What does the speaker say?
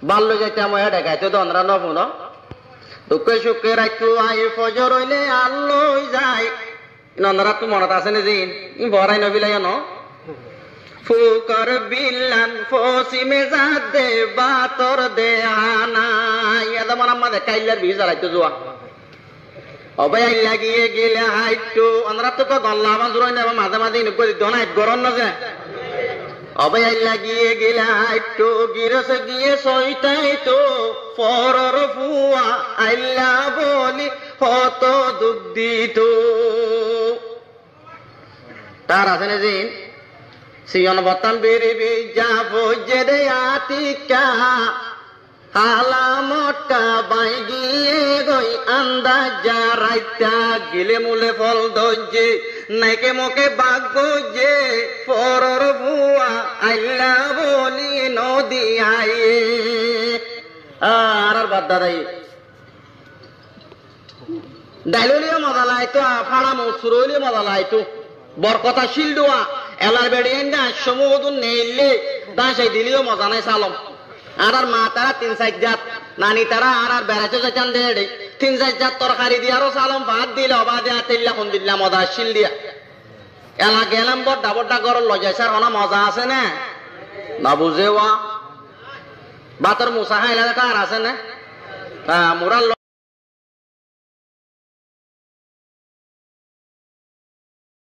বাল্য যেতে মই দেখাইতো দনরা নবুন দুঃখে সুখে রাখতো আই ফজর হইলে আল্লই যায় নন্দরা তো মনত আছে নে জিন ই বড়াই নবিলাই ন ফুকর বিল্লান ফসিমে জাদে বাতর দে আনা ইয়াদা মন আমাদে কাইলার বিজা রাইতো জুয়া অবাই লাগিয়ে গেলে হাইটু আমরা তো গল্লা মাজরই না মাঝে মাঝে ইনকো দনাই গরন না যে অবাই লাগিয়ে গেলে হাইটু গিরসে গিয়ে সইতাই তো পরর ফুয়া আইলা বলি হত দুঃখ দিত তার আছে না জিন সিয়ন বতান বেরিবি যাব যে রে আতিকা হালা মটকা বাই গিয়ে গই আন্দাজা রাইতা গিলে মুলে ফল দজ্জে নাইকে মোকে বাগ্য যে পরর ভুয়া আল্লাহ বলি নদী আইয়ে আর বাদ দাদাই ডাইলিও মজা লাইতো ফাড়া মসুরলিও মজা লাইতো বরকতা শিলডুয়া এলার বেড়িয়ে না সমুদ্র নেইলে দাঁসাই দিলেও মজা নাই সালম আর মা তারা 3-4 জাত নানি তারা আর বেড়াতে যাচ্ছেন দেড়ে 3-4 জাত তরকারি দিয়ে আরো সালম ভাত দিলে অবাদে আতিল্লা কোন দিল্লা মজা শিল দিয়া এলা গেলাম বড্ডা বড্ডা গরল লজাই স্যার অনা মজা আছে না বুঝেওয়া বাতর মুসা খাইলে কার আছে না মুরাল